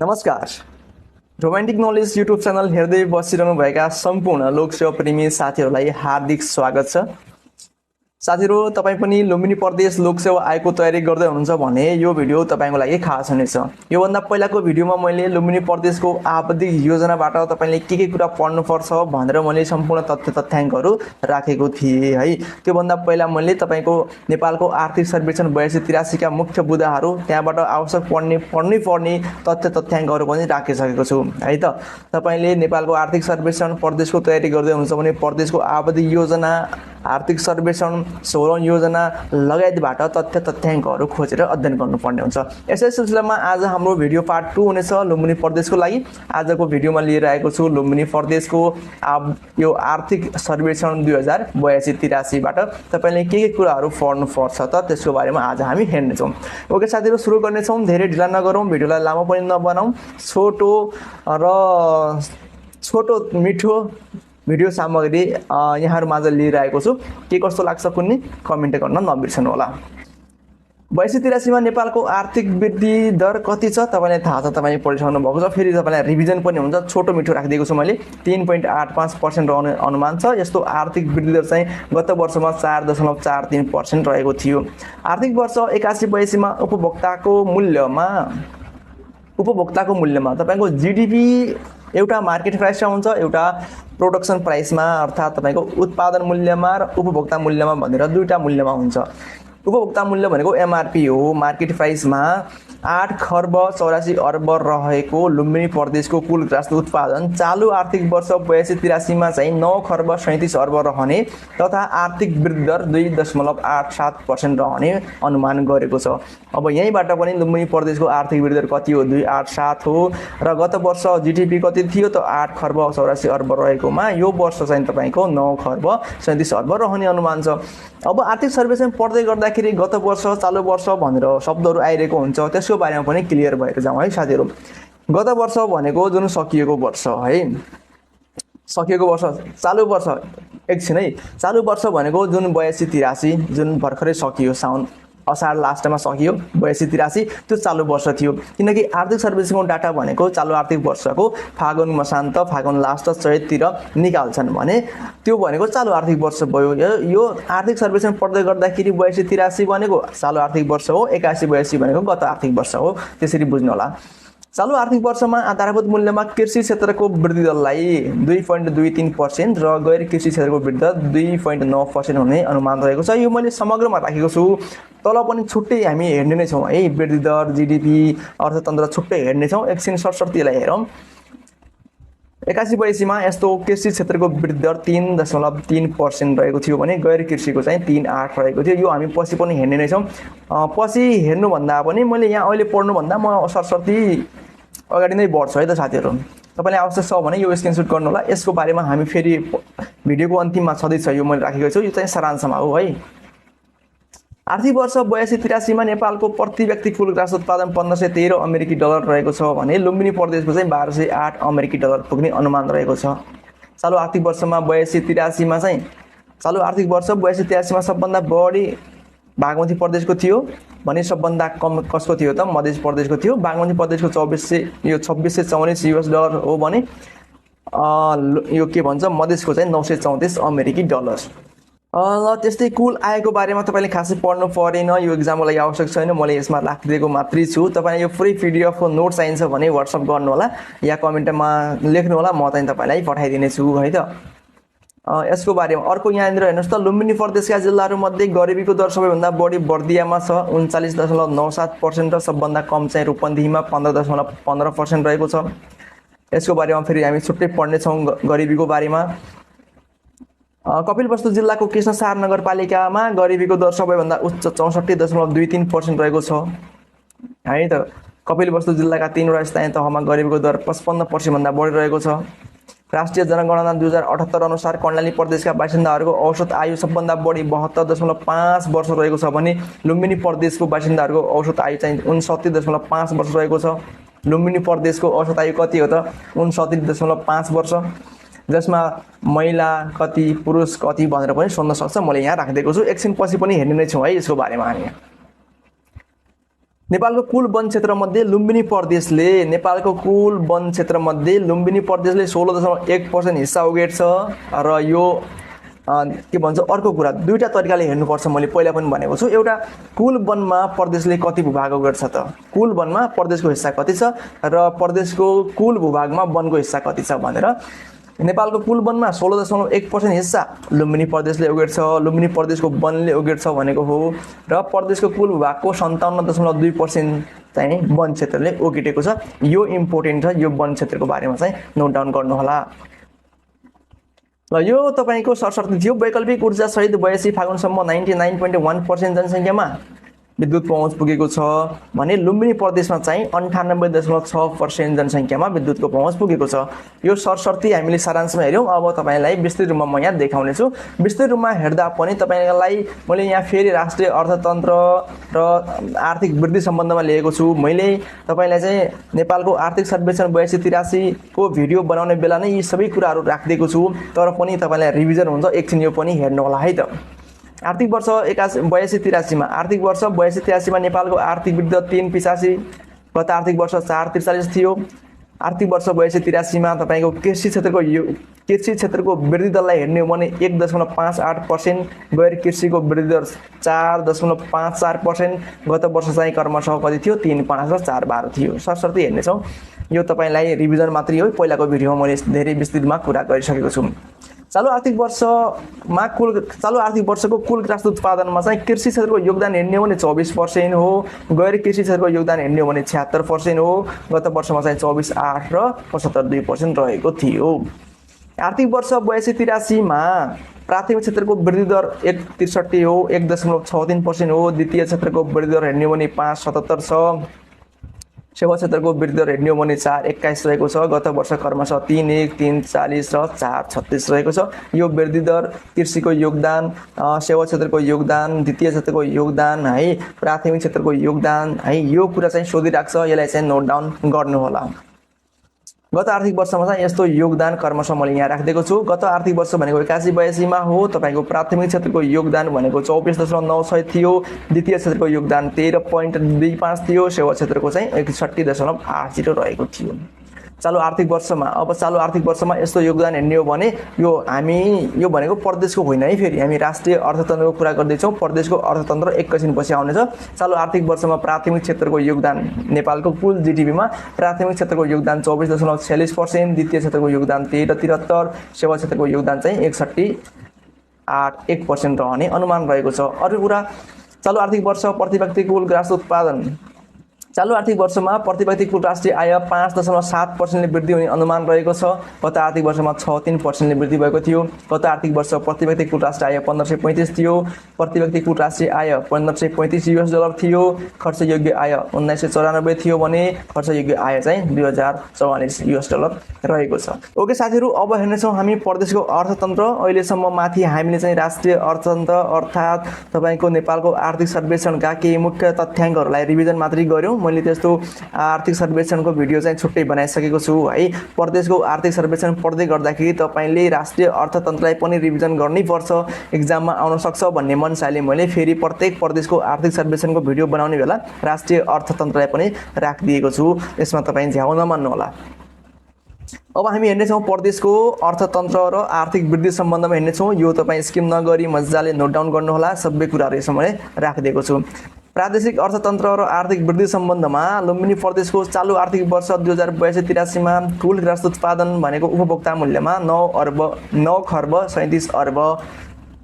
नमस्कार। Romantic knowledge YouTube channel हेर्दै बसिरहनुभएका सम्पूर्ण लोकसेवा प्रेमी साथीहरूलाई हार्दिक स्वागत छ। साथीहरू, तपाईँ पनि लुम्बिनी प्रदेश लोकसेवा आयोगको तयारी गर्दै हुनुहुन्छ भने यो भिडियो तपाईँको लागि खास हुनेछ। योभन्दा पहिलाको भिडियोमा मैले लुम्बिनी प्रदेशको आवधिक योजनाबाट तपाईँले के कुरा पढ्नुपर्छ भनेर मैले सम्पूर्ण तथ्याङ्कहरू राखेको थिएँ है। त्योभन्दा पहिला मैले तपाईँको नेपालको आर्थिक सर्वेक्षण 82-83 का मुख्य बुँदाहरू, त्यहाँबाट आवश्यक पर्ने तथ्याङ्कहरू पनि राखिसकेको छु है त। तपाईँले नेपालको आर्थिक सर्वेक्षण प्रदेशको तयारी गर्दै हुनुहुन्छ भने प्रदेशको आवधिक योजना, आर्थिक सर्वेक्षण, सोलन योजना लगायतबाट तथ्याङ्कहरू खोजेर अध्ययन गर्नुपर्ने हुन्छ। यसै सिलसिलामा आज हाम्रो भिडियो पार्ट 2 हुनेछ लुम्बिनी प्रदेशको लागि। आजको भिडियोमा लिएर आएको छु लुम्बिनी प्रदेशको यो आर्थिक सर्वेक्षण 2082-83बाट तपाईँले के कुराहरू पढ्नुपर्छ त त्यसको बारेमा आज हामी हेर्नेछौँ। ओके साथीहरू, सुरु गर्नेछौँ। धेरै ढिला नगरौँ, भिडियोलाई लामो पनि नबनाऊँ। छोटो मिठो भिडियो सामग्री यहाँहरू माझ लिएर आएको छु। के कस्तो लाग्छ कुन्नी कमेन्ट गर्न नबिर्सनु होला। 82-83 मा नेपालको आर्थिक वृद्धि दर कति छ तपाईँलाई थाहा छ, तपाईले पढिसक्नु भएको छ। फेरि तपाईँलाई रिभिजन पनि हुन्छ, छोटो मिठो राखिदिएको छु मैले। 3.85% रहने अनुमान छ। यस्तो आर्थिक वृद्धि दर चाहिँ गत वर्षमा 4.43% रहेको थियो। आर्थिक वर्ष 81-82 मा उपभोक्ताको मूल्यमा तपाईको जीडीपी एउटा मार्केट प्राइसमा हुन्छ, एउटा प्रोडक्सन प्राइसमा, अर्थात् तपाईको उत्पादन मूल्यमा र उपभोक्ता मूल्यमा भनेर दुईटा मूल्यमा हुन्छ। उपभोक्ता मूल्य भनेको एमआरपी हो। मार्केट प्राइसमा 8 खर्ब 84 अर्ब रहेको लुम्बिनी प्रदेशको कुल ग्रास उत्पादन चालु आर्थिक वर्ष 82-83 मा चाहिँ 9 खर्ब 37 अर्ब रहने तथा आर्थिक वृद्धि दर 2.87% रहने अनुमान गरेको छ। अब यहीँबाट पनि लुम्बिनी प्रदेशको आर्थिक वृद्धि दर कति हो? 2.87 हो। र गत वर्ष जीडीपी कति थियो त? 8 खर्ब 84 अर्ब रहेकोमा यो वर्ष चाहिँ तपाईको 9 खर्ब 37 अर्ब रहने अनुमान छ। अब आर्थिक सर्वेक्षण पढ्दै गर्दाखेरि गत वर्ष, चालु वर्ष भनेर शब्दहरू आइरहेको हुन्छ, त्यसको बारेमा पनि क्लियर भएर जाउँ है साथीहरू। गत वर्ष भनेको जुन सकिएको वर्ष है, सकिएको वर्ष, चालु वर्ष एकछिन है। चालु वर्ष भनेको जुन 82-83 जुन भर्खरै सकियो, साउन असार लास्टमा सकियो 82-83, त्यो चालु वर्ष थियो। किनकि आर्थिक सर्वेक्षणको डाटा भनेको चालु आर्थिक वर्षको फागुन मसान्त, फागुन लास्ट, चैततिर निकाल्छन् भने त्यो भनेको चालु आर्थिक वर्ष भयो। यो आर्थिक सर्वेक्षण पढ्दै गर्दाखेरि 82-83 भनेको चालु आर्थिक वर्ष हो, 81-82 भनेको गत आर्थिक वर्ष हो। त्यसरी बुझ्नु होला। चालु आर्थिक वर्षमा आधारभूत मूल्यमा कृषि क्षेत्रको वृद्धि दरलाई 2.23% र गैर कृषि क्षेत्रको वृद्धि दर 2.9% हुने अनुमान रहेको छ। यो मैले समग्रमा राखेको छु। तल पनि छुट्टै हामी हेर्ने नै छौँ है। वृद्धि दर, जीडीपी, अर्थतन्त्र छुट्टै हेर्ने छौँ। एकछिन सरस्वतीलाई हेरौँ। 81-82 मा यस्तो कृषि क्षेत्रको वृद्धि दर 3.3% रहेको थियो भने गैर कृषिको चाहिँ 3.8 रहेको थियो। यो हामी पछि पनि हेर्ने नै छौँ। पछि हेर्नुभन्दा पनि मैले यहाँ अहिले पढ्नुभन्दा म सरस्वती अगाडि नै बढ्छु है त साथीहरू। तपाईँलाई आवश्यक छ भने यो स्क्रिनसट गर्नु होला। यसको बारेमा हामी फेरि भिडियोको अन्तिममा छँदैछ, यो मैले राखेको छु। यो चाहिँ सारांशमा हो है। आर्थिक वर्ष 82-83 मा नेपालको प्रति व्यक्ति कुल ग्रास उत्पादन 1513 अमेरिकी डलर रहेको छ भने लुम्बिनी प्रदेशको चाहिँ 1208 अमेरिकी डलर पुग्ने अनुमान रहेको छ। चालु आर्थिक वर्षमा 82-83 मा चाहिँ चालु आर्थिक वर्ष 82-83 मा सबभन्दा बढी बागमती प्रदेशको थियो भने सबभन्दा कम कसको थियो त? मध्य प्रदेशको थियो। बागमती प्रदेशको 2644 युएस डलर हो भने यो के भन्छ, मधेसको चाहिँ 934 अमेरिकी डलर। ल त्यस्तै कुल आयको बारेमा तपाईँले खासै पढ्नु परेन, यो एक्जामको लागि आवश्यक छैन। मैले यसमा राखिदिएको मात्रै छु। तपाईँलाई यो फ्री पिडिएफको नोट चाहिन्छ भने व्हाट्सएप गर्नु होला या कमेन्टमा लेख्नु होला, म चाहिँ तपाईँलाई पठाइदिनेछु है त। यसको बारेमा अर्को यहाँनिर हेर्नुहोस् त, लुम्बिनी प्रदेशका जिल्लाहरूमध्ये गरिबीको दर सबैभन्दा बढी बर्दियामा छ 39.97% र सबभन्दा कम चाहिँ रूपन्देहीमा 15.15% रहेको छ। यसको बारेमा फेरि हामी छुट्टै पढ्नेछौँ गरिबीको बारेमा। कपिलवस्तु जिल्लाको कृष्णसार नगरपालिकामा गरिबीको दर सबैभन्दा उच्च 64.23% रहेको छ है त। कपिलवस्तु जिल्लाका 3वटा स्थानीय तहमा गरिबीको दर 55% भन्दा बढी रहेको छ। राष्ट्रिय जनगणना 2078 अनुसार कर्णाली प्रदेशका बासिन्दाहरूको औसत आयु सबभन्दा बढी 72.5 वर्ष रहेको छ भने लुम्बिनी प्रदेशको बासिन्दाहरूको औसत आयु चाहिँ 69.5 वर्ष रहेको छ। लुम्बिनी प्रदेशको औसत आयु कति हो त? 69.5 वर्ष, जसमा महिला कति, पुरुष कति भनेर पनि सोध्न सक्छ। मैले यहाँ राखिदिएको छु। एकछिन पछि पनि हेर्ने नै छौँ है यसको बारेमा हामी। नेपालको कुल वन क्षेत्रमध्ये लुम्बिनी प्रदेशले नेपालको कुल वन क्षेत्रमध्ये लुम्बिनी प्रदेशले 16.1% हिस्सा ओगेट्छ र यो के भन्छ अर्को कुरा दुईटा तरिकाले हेर्नुपर्छ। मैले पहिला पनि भनेको छु, एउटा कुल वनमा प्रदेशले कति भूभाग ओगट्छ त, कुल वनमा प्रदेशको हिस्सा कति छ र प्रदेशको कुल भूभागमा वनको हिस्सा कति छ भनेर। नेपालको कुल वनमा 16.1% हिस्सा लुम्बिनी प्रदेशले ओगेट्छ, लुम्बिनी प्रदेशको वनले ओगेट्छ भनेको हो र प्रदेशको कुल भूभागको 57.2% चाहिँ वन क्षेत्रले ओगटेको छ। यो इम्पोर्टेन्ट छ, यो वन क्षेत्रको बारेमा चाहिँ नोट डाउन गर्नु होला। र यो तपाईको सरसर्ती थियो। वैकल्पिक ऊर्जा सहित 82 फागुनसम्म 99.1% जनसङ्ख्यामा विद्युत पहुँच पुगेको छ भने लुम्बिनी प्रदेशमा चाहिँ 98.6% जनसङ्ख्यामा विद्युतको पहुँच पुगेको छ। यो सरसर्ती हामीले सारांशमा हेर्यौँ। अब तपाईलाई विस्तृत रूपमा म यहाँ देखाउने छु। विस्तृत रूपमा हेर्दा पनि तपाईलाई मैले यहाँ फेरि राष्ट्रिय अर्थतन्त्र र आर्थिक वृद्धि सम्बन्धमा लिएको छु। मैले तपाईलाई चाहिँ नेपालको आर्थिक सर्वेक्षण 82-83 को भिडियो बनाउने बेला नै यी सबै कुराहरू राखिदिएको छु, तर पनि तपाईलाई रिभिजन हुन्छ, एकछिन यो पनि हेर्नु होला है त। आर्थिक वर्ष 82-83 मा आर्थिक वर्ष 82-83 मा नेपालको आर्थिक वृद्धि 3.85, गत आर्थिक वर्ष 4.43 थियो। आर्थिक वर्ष 82-83 मा तपाईको कृषि क्षेत्रको वृद्धि दरलाई हेर्ने हो भने 1.58%, गैर कृषिको वृद्धि दर 4.54%, गत वर्ष चाहिँ क्रमशः कति थियो 3.5 र 4.12 थियो। सरसर्ती हेर्नेछौँ। यो तपाईलाई रिभिजन मात्रै हो, पहिलाको भिडियोमा मैले धेरै विस्तृतमा कुरा गरिसकेको छु। चालु आर्थिक वर्षको कुल राष्ट्रिय उत्पादनमा चाहिँ कृषि क्षेत्रको योगदान हेर्ने हो भने 24% हो, गैर कृषि क्षेत्रको योगदान हेर्ने हो भने 76% हो। गत वर्षमा चाहिँ 24.8 र 75.2% रहेको थियो। आर्थिक वर्ष 82-83 मा प्राथमिक क्षेत्रको वृद्धि दर 1.63 हो, 1.63% हो। द्वितीय क्षेत्रको वृद्धि दर हेर्ने हो भने 5.77 छ। सेवा क्षेत्रको वृद्धि दर हेर्ने हो भने 4.21 रहेको छ। गत वर्ष क्रमशः 3.1, 3.40 र 4.36 रहेको छ। यो वृद्धि दर कृषिको योगदान, सेवा क्षेत्रको योगदान, द्वितीय क्षेत्रको योगदान है, प्राथमिक क्षेत्रको योगदान है, यो कुरा चाहिँ सोधिराख्छ। यसलाई चाहिँ नोट डाउन गर्नु होला। गत आर्थिक वर्षमा चाहिँ यस्तो योगदान क्रमशः मैले यहाँ राखिदिएको छु। गत आर्थिक वर्ष भनेको 81-82 मा हो। तपाईको प्राथमिक क्षेत्रको योगदान भनेको 24.96 थियो, द्वितीय क्षेत्रको योगदान 13.25 थियो, सेवा क्षेत्रको चाहिँ 61.80 रहेको थियो। चालु आर्थिक वर्षमा यस्तो योगदान हेर्ने हो भने यो भनेको प्रदेशको होइन है, फेरि हामी राष्ट्रिय अर्थतन्त्रको कुरा गर्दैछौँ। प्रदेशको अर्थतन्त्र एकैछिनपछि आउनेछ। चालु आर्थिक वर्षमा प्राथमिक क्षेत्रको योगदान नेपालको कुल जीडीपीमा प्राथमिक क्षेत्रको योगदान 24.46%, द्वितीय क्षेत्रको योगदान 13.73, सेवा क्षेत्रको योगदान चाहिँ 61.81% रहने अनुमान रहेको छ। अरू कुरा चालु आर्थिक वर्ष प्रति व्यक्ति कुल राष्ट्रिय उत्पादन चालु आर्थिक वर्षमा प्रति व्यक्ति कुल राष्ट्रिय आय 5.7% वृद्धि हुने अनुमान रहेको छ। गत आर्थिक वर्षमा 6.3% वृद्धि भएको थियो। गत आर्थिक वर्ष प्रति व्यक्ति कुल राष्ट्रिय आय 1535 थियो। प्रति व्यक्ति कुल राष्ट्रिय आय 1535 US डलर थियो। खर्च योग्य आय 1994 थियो भने खर्च योग्य आय चाहिँ 2044 US डलर रहेको छ। ओके साथीहरु, अब हेर्नेछौँ हामी प्रदेशको अर्थतन्त्र। अहिलेसम्म माथि हामीले चाहिँ राष्ट्रिय अर्थतन्त्र अर्थात् तपाईको नेपालको आर्थिक सर्वेक्षणका केही मुख्य तथ्याङ्कहरूलाई रिभिजन मात्रै गर्यौं। मैले त्यस्तो आर्थिक सर्वेक्षणको भिडियो चाहिँ छुट्टै बनाइसकेको छु है। प्रदेशको आर्थिक सर्वेक्षण पढ्दै गर्दाखेरि तपाईले राष्ट्रिय अर्थतन्त्रलाई पनि रिभिजन गर्नै पर्छ, एक्जाममा आउन सक्छ भन्ने मनसाले मैले फेरि प्रत्येक प्रदेशको आर्थिक सर्वेक्षणको भिडियो बनाउने बेला राष्ट्रिय अर्थतन्त्रलाई पनि राखिदिएको छु। यसमा तपाई झ्याउ नमान्नु होला। अब हामी हेर्नेछौँ प्रदेशको अर्थतन्त्र र आर्थिक वृद्धि सम्बन्धमा हेर्नेछौँ। यो तपाईँ स्किम नगरी मजाले नोट डाउन गर्नु होला। सबै कुराहरू यसमा मैले राखिदिएको छु। प्रादेशिक अर्थतन्त्र र आर्थिक वृद्धि सम्बन्धमा लुम्बिनी प्रदेशको चालु आर्थिक वर्ष 2082-83 मा कुल राष्ट्रिय उत्पादन भनेको उपभोक्ता मूल्यमा 9 खर्ब 37 अर्ब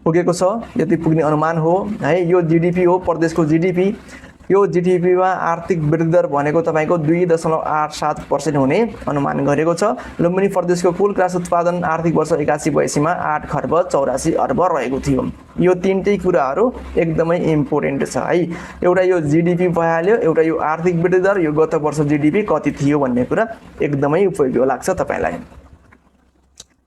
पुगेको छ। यति पुग्ने अनुमान हो है। यो जीडीपी हो, प्रदेशको जीडीपी। यो जीडीपीमा आर्थिक वृद्धि दर भनेको तपाईको 2.87% हुने अनुमान गरेको छ। लुम्बिनी प्रदेशको कुल राष्ट्रिय उत्पादन आर्थिक वर्ष 81-82 मा 8 खर्ब 84 अर्ब रहेको थियो। यो तीनटै कुराहरू एकदमै इम्पोर्टेन्ट छ है। एउटा यो जीडीपी भइहाल्यो, एउटा यो आर्थिक वृद्धि दर, यो गत वर्ष जीडीपी कति थियो भन्ने कुरा एकदमै उपयोगी लाग्छ तपाईलाई।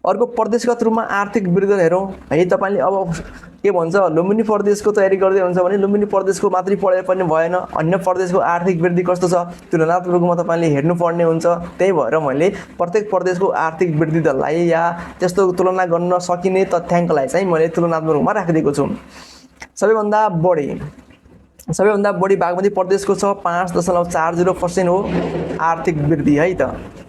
अर्को प्रदेशगत रूपमा आर्थिक वृद्धि दर हेरौँ है। तपाईले अब के भन्छ, लुम्बिनी प्रदेशको तयारी गर्दै हुन्छ भने लुम्बिनी प्रदेशको मात्रै पढे पनि भएन, अन्य प्रदेशको आर्थिक वृद्धि कस्तो छ तुलनात्मक रूपमा तपाईले हेर्नुपर्ने हुन्छ। त्यही भएर मैले प्रत्येक प्रदेशको आर्थिक वृद्धि दरलाई या त्यस्तो तुलना गर्न सकिने तथ्याङ्कलाई चाहिँ मैले तुलनात्मक रूपमा राखिदिएको छु। सबैभन्दा बढी सबैभन्दा बढी बागमती प्रदेशको छ 5.40% हो आर्थिक वृद्धि है त।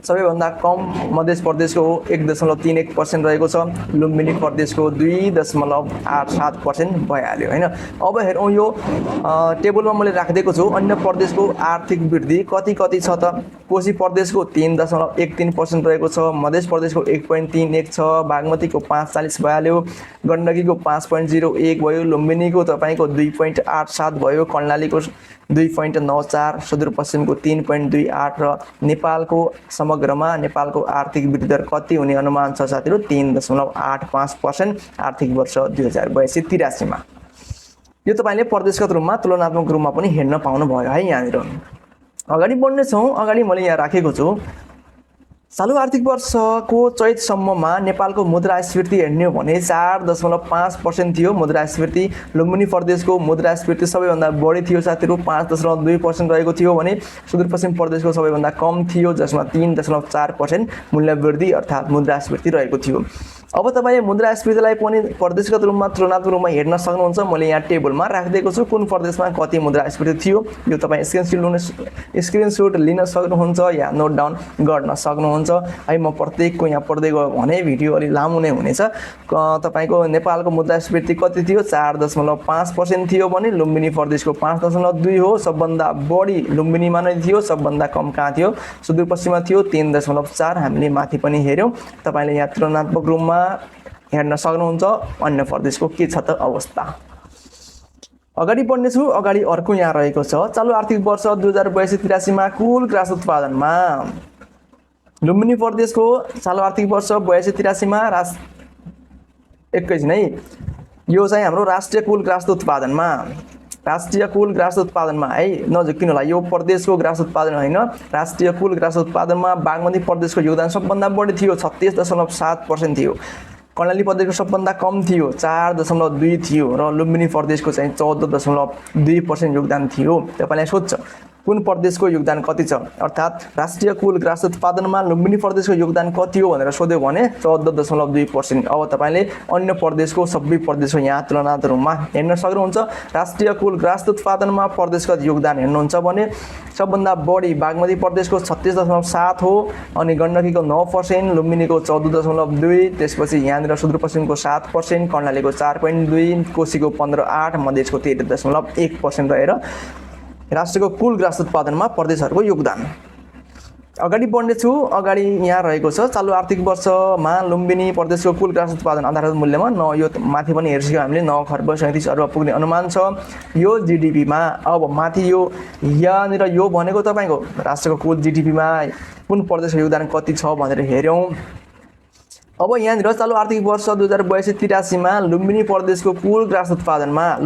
सबैभन्दा कम मध्य प्रदेशको हो 1.31% रहेको छ। लुम्बिनी प्रदेशको 2.87% भइहाल्यो होइन। अब हेरौँ यो टेबलमा मैले राखिदिएको छु अन्य प्रदेशको आर्थिक वृद्धि कति कति छ त। कोशी प्रदेशको 3.13% रहेको छ, मध्य प्रदेशको 1.31 छ, बागमतीको 5.40 भइहाल्यो, गण्डकीको 5.01 भयो, लुम्बिनीको तपाईँको 2.87 भयो, कर्णालीको 2.94, सुदूरपश्चिमको 3.28 र नेपालको समग्रमा नेपालको आर्थिक वृद्धि दर कति हुने अनुमान छ साथीहरू 3.85% आर्थिक वर्ष 2082-83 मा। यो तपाईँले प्रदेशगत रूपमा तुलनात्मक रूपमा पनि हेर्न पाउनुभयो है। यहाँनिर अगाडि बढ्नेछौँ। अगाडि मैले यहाँ राखेको छु चालु आर्थिक वर्षको चैतसम्ममा नेपालको मुद्रास्फीति हेर्ने हो भने 4.5% थियो मुद्रास्फीति। लुम्बिनी प्रदेशको मुद्रास्फीति सबैभन्दा बढी थियो साथीहरू 5.2% रहेको थियो भने सुदूरपश्चिम प्रदेशको सबैभन्दा कम थियो जसमा 3.4% मूल्य वृद्धि अर्थात् मुद्रास्फीति रहेको थियो। अब तपाईले मुद्रास्फीतिलाई पनि प्रदेशगत रूपमा तुलनात्मक रूपमा हेर्न सक्नुहुन्छ। मैले यहाँ टेबलमा राखिदिएको छु कुन प्रदेशमा कति मुद्रास्फीति थियो। यो तपाईँ स्क्रिनशट लिन सक्नुहुन्छ या नोट डाउन गर्न सक्नुहुन्छ है। म प्रत्येकको यहाँ पढ्दै गयो भने भिडियो अलि लामो नै हुनेछ। तपाईको नेपालको मुद्रास्फीति कति थियो 4.5% थियो भने लुम्बिनी प्रदेशको 5.2 हो। सबभन्दा बढी लुम्बिनीमा नै थियो, सबभन्दा कम कहाँ थियो सुदूरपश्चिममा थियो 3.4। हामीले माथि पनि हेर्यौं। तपाईले यहाँ तुलनात्मक रूपमा हेर्न सक्नुहुन्छ अन्य प्रदेशको के छ त अवस्था। अगाडि बढ्ने छु। अगाडि अर्को यहाँ रहेको छ चालु आर्थिक वर्ष 2082-83 मा कुल ग्रास उत्पादनमा लुम्बिनी प्रदेशको चालु आर्थिक वर्ष 82-83 मा एकैछिन है। यो चाहिँ हाम्रो राष्ट्रिय कुल ग्रास उत्पादनमा है नझुक्किनु होला। यो प्रदेशको ग्रास उत्पादन होइन, राष्ट्रिय कुल ग्रास उत्पादनमा बागमती प्रदेशको योगदान सबभन्दा बढी थियो 36.7% थियो। कर्णाली प्रदेशको सबभन्दा कम थियो 4.2 थियो र लुम्बिनी प्रदेशको चाहिँ 14.2% योगदान थियो। तपाईलाई सोध्छ कुन प्रदेशको योगदान कति छ अर्थात् राष्ट्रिय कुल ग्रास उत्पादनमा लुम्बिनी प्रदेशको योगदान कति हो भनेर सोध्यो भने 14.2%। अब तपाईले अन्य प्रदेशको सबै प्रदेशको यहाँ तुलनात्मक रूपमा हेर्न सक्नुहुन्छ। राष्ट्रिय कुल ग्रास उत्पादनमा प्रदेशगत योगदान हेर्नुहुन्छ भने सबभन्दा बढी बागमती प्रदेशको 36.7 हो अनि गण्डकीको 9%, लुम्बिनीको 14.2, त्यसपछि यहाँनिर सुदूरपश्चिमको 7%, कर्णालीको 4.2, कोशीको 15.8, मधेसको 13.1% रहेर राष्ट्रको कुल ग्रास उत्पादनमा प्रदेशहरूको योगदान। अगाडि बढ्ने छु। अगाडि यहाँ रहेको छ चालु आर्थिक वर्षमा लुम्बिनी प्रदेशको कुल ग्रास उत्पादन आधारभूत मूल्यमा यो माथि पनि हेर्छौँ हामीले 9 खर्ब 37 अर्ब पुग्ने अनुमान छ यो जीडीपी मा। अब माथि यो यहाँनिर यो भनेको तपाईको राष्ट्रको कुल जीडीपी मा कुन प्रदेशको योगदान कति छ भनेर हेर्यौं। अब यहाँनिर चालु आर्थिक वर्ष 2082-83 मा लुम्बिनी प्रदेशको कुल ग्रास उत्पादनमा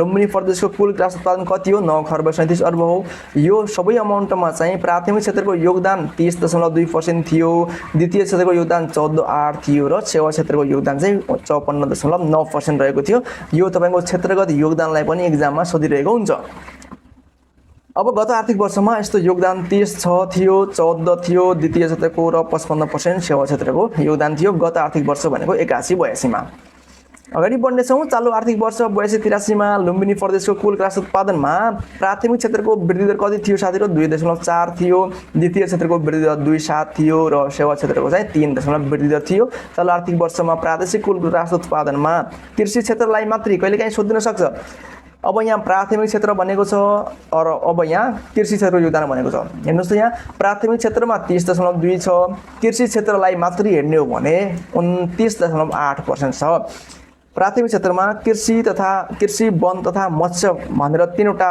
कति हो 9 खर्ब 37 अर्ब हो। यो सबै अमाउन्टमा चाहिँ प्राथमिक क्षेत्रको योगदान 30.2% थियो, द्वितीय क्षेत्रको योगदान 14.8 थियो र सेवा क्षेत्रको योगदान चाहिँ 54.9% रहेको थियो। यो तपाईको क्षेत्रगत योगदानलाई पनि एक्जाममा सोधिरहेको हुन्छ। अब गत आर्थिक वर्षमा यस्तो योगदान 36 थियो, 14 थियो द्वितीय क्षेत्रको र 55% सेवा क्षेत्रको योगदान थियो गत आर्थिक वर्ष भनेको 81-82 मा। अगाडि बढ्ने छौँ। चालु आर्थिक वर्ष 82-83 मा लुम्बिनी प्रदेशको कुल ग्रास उत्पादनमा प्राथमिक क्षेत्रको वृद्धि दर कति थियो साथीहरु 2.4 थियो, द्वितीय क्षेत्रको वृद्धि दर 2.7 थियो र सेवा क्षेत्रको चाहिँ 3 वृद्धि दर थियो। चालु आर्थिक वर्षमा प्रादेशिक कुल ग्रास उत्पादनमा कृषि क्षेत्रलाई मात्रै कहिलेकाहीँ सोध्न सक्छ। अब यहाँ प्राथमिक क्षेत्र भनेको छ र अब यहाँ कृषि क्षेत्रको योगदान भनेको छ। हेर्नुस् त यहाँ प्राथमिक क्षेत्रमा 30.2 छ, कृषि क्षेत्रलाई मात्रै हेर्ने हो भने 29.8% छ। प्राथमिक क्षेत्रमा कृषि वन तथा मत्स्य भनेर तीनवटा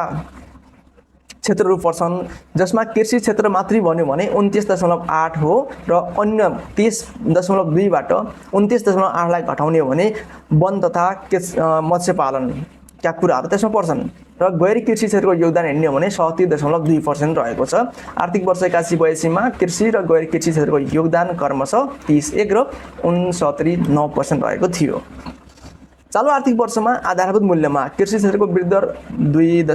क्षेत्रहरू पर्छन् जसमा कृषि क्षेत्र मात्रै भन्यो भने 29.8 हो र अन्य 30.2 बाट 29.8 लाई घटाउने हो भने वन तथा मत्स्य पालन क्या कुराहरू त्यसमा पर्छन् र गैर कृषि क्षेत्रको योगदान हेर्ने हो भने 37.2% रहेको छ। आर्थिक वर्ष 81-82 मा कृषि र गैर कृषि क्षेत्रको योगदान क्रमशः 31 र 69.9% रहेको थियो। चालु आर्थिक वर्षमा आधारभूत मूल्यमा कृषि क्षेत्रको वृद्धि दर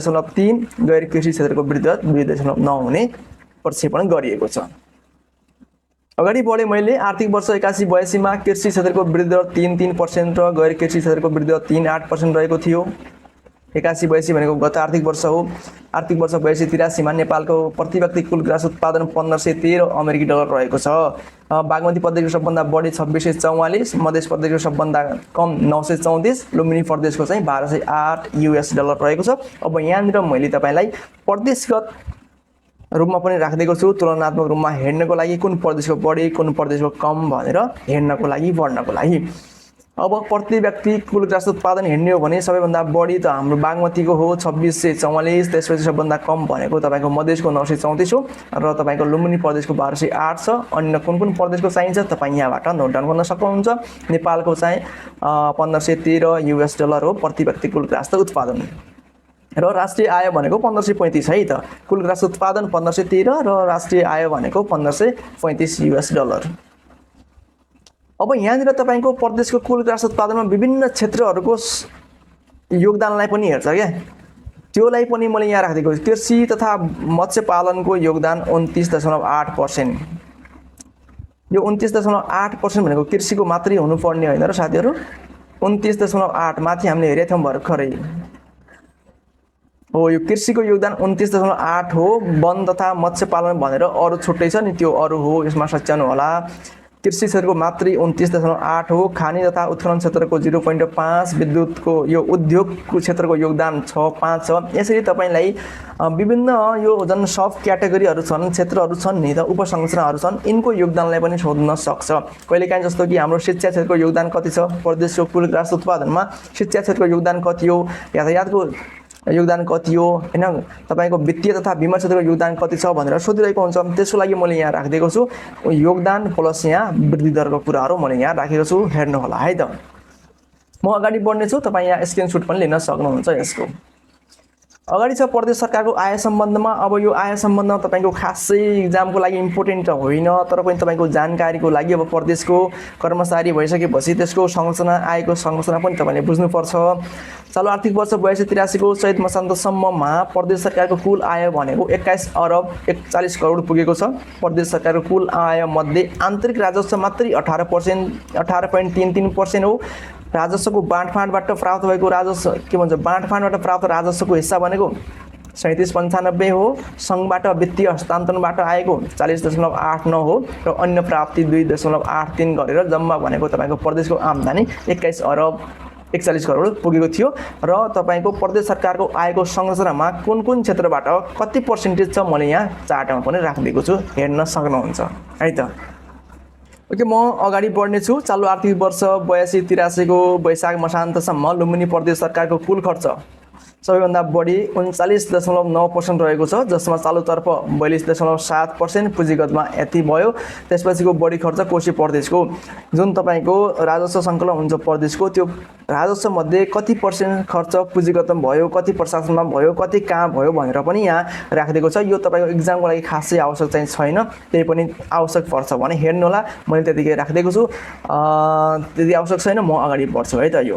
2.3, गैर कृषि क्षेत्रको वृद्धि दर 2.9 हुने प्रक्षेपण गरिएको छ। अगाडि बढे मैले आर्थिक वर्ष 81-82 मा कृषि क्षेत्रको वृद्धि दर 3.3% र गैर कृषि क्षेत्रको वृद्धि दर 3.8% रहेको थियो। 81-82 भनेको गत आर्थिक वर्ष हो। आर्थिक वर्ष 82-83 मा नेपालको प्रति व्यक्ति कुल ग्रास उत्पादन 1513 अमेरिकी डलर रहेको छ। बागमती प्रदेशको सबभन्दा बढी 2644, मध्य प्रदेशको सबभन्दा कम 934, लुम्बिनी प्रदेशको चाहिँ 1208 US डलर रहेको छ। अब यहाँनिर मैले तपाईलाई प्रदेशगत रूपमा पनि राखिदिएको छु, तुलनात्मक रूपमा हेर्नको लागि कुन प्रदेशको बढी कुन प्रदेशको कम भनेर हेर्नको लागि बढ्नको लागि। अब प्रति व्यक्ति कुल ग्रास उत्पादन हेर्ने हो भने सबैभन्दा बढी त हाम्रो बागमतीको हो 2644, त्यसपछि सबभन्दा कम भनेको तपाईको मधेसको 934 हो र तपाईको लुम्बिनी प्रदेशको 1208 छ। अन्य कुन कुन प्रदेशको चाहिन्छ तपाईँ यहाँबाट नोट डाउन गर्न सक्नुहुन्छ। नेपालको चाहिँ 1513 US डलर हो प्रति व्यक्ति कुल ग्रास उत्पादन र राष्ट्रिय आय भनेको 1535 है त। कुल ग्रास उत्पादन 1513 र राष्ट्रिय आय भनेको 1535 US डलर। अब यहाँनिर तपाईको प्रदेशको कुल ग्रास उत्पादनमा विभिन्न क्षेत्रहरूको योगदानलाई पनि हेर्छ क्या, त्योलाई पनि मैले यहाँ राखिदिएको छु। कृषि तथा मत्स्य पालनको योगदान 29.8%। यो 29.8% भनेको कृषिको मात्रै हुनुपर्ने होइन र साथीहरू, 29.8 माथि हामीले हेरेका थियौँ भर्खरै हो। यो कृषिको योगदान 29.8 हो। वन तथा मत्स्य पालन भनेर अरू छुट्टै छ नि, त्यो अरू हो, यसमा सच्याउनु होला। कृषि क्षेत्रको मात्रै 29.8 हो। खानी तथा उत्खनन क्षेत्रको 0.5, विद्युतको यो उद्योगको क्षेत्रको योगदान 6.5 छ। यसरी तपाईलाई विभिन्न यो जुन सब क्याटेगोरीहरू छन्, क्षेत्रहरू छन् नि त, उपसंरचनाहरू छन्, यिनको योगदानलाई पनि सोध्न सक्छ। कहिलेकाहीँ जस्तो कि हाम्रो शिक्षा क्षेत्रको योगदान कति छ, प्रदेशको कुल ग्रास उत्पादनमा शिक्षा क्षेत्रको योगदान कति हो, यातायातको योगदान कति हो, हैन, तपाईको वित्तीय तथा बीमा क्षेत्रको योगदान कति छ भनेर सोधिरहेको हुन्छ। त्यसको लागि मैले यहाँ राखिदिएको छु योगदान प्लस यहाँ वृद्धि दरको कुराहरू मैले यहाँ राखेको छु, हेर्नु होला है त। म अगाडि बढ्ने छु, तपाईँ यहाँ स्क्रिनशट पनि लिन सक्नुहुन्छ यसको। अगाडि छ प्रदेश सरकारको आय सम्बन्धमा। अब यो आय सम्बन्धमा तपाईको खासै एक्जामको लागि इम्पोर्टेन्ट त होइन, तर पनि तपाईको जानकारीको लागि अब प्रदेशको कर्मचारी भइसकेपछि त्यसको संरचना, आयको संरचना पनि तपाईले बुझ्नुपर्छ। चालु आर्थिक वर्ष 82-83 को चैत मसान्तसम्ममा प्रदेश सरकारको कुल आय भनेको 21 अरब 41 करोड पुगेको छ। प्रदेश सरकारको कुल आय मध्ये आन्तरिक राजस्व मात्रै 18.33% हो। राजस्वको बाँडफाँडबाट प्राप्त भएको राजस्व के भन्छ, बाँडफाँडबाट प्राप्त राजस्वको हिस्सा भनेको 37.95 हो। सङ्घबाट वित्तीय हस्तान्तरणबाट आएको 40.89 हो र अन्य प्राप्ति 2.83 गरेर जम्मा भनेको तपाईको प्रदेशको आम्दानी 21 अरब 41 करोड पुगेको थियो। र तपाईको प्रदेश सरकारको आयको संरचनामा कुन कुन क्षेत्रबाट कति पर्सेन्टेज छ मैले यहाँ चार्टमा पनि राखिदिएको छु, हेर्न सक्नुहुन्छ है त। ओके, म अगाडि बढ्ने छु। चालु आर्थिक वर्ष 82-83 को वैशाख मसान्तसम्म लुम्बिनी प्रदेश सरकारको कुल खर्च सबैभन्दा बढी 39.9% रहेको छ, जसमा चालुतर्फ 42.7%, पुँजीगतमा यति भयो। त्यसपछिको बढी खर्च कोशी प्रदेशको, जुन तपाईको राजस्व सङ्कलन हुन्छ प्रदेशको, त्यो राजस्व मध्ये कति पर्सेन्ट खर्च पुँजीगतमा भयो, कति प्रशासनमा भयो, कति कहाँ भयो भनेर पनि यहाँ राखिदिएको छ। यो तपाईको एक्जामको लागि खासै आवश्यक चाहिँ छैन, त्यही पनि आवश्यक पर्छ भने हेर्नु होला, मैले त्यतिकै राखिदिएको छु। त्यति आवश्यक छैन, म अगाडि बढ्छु है त। यो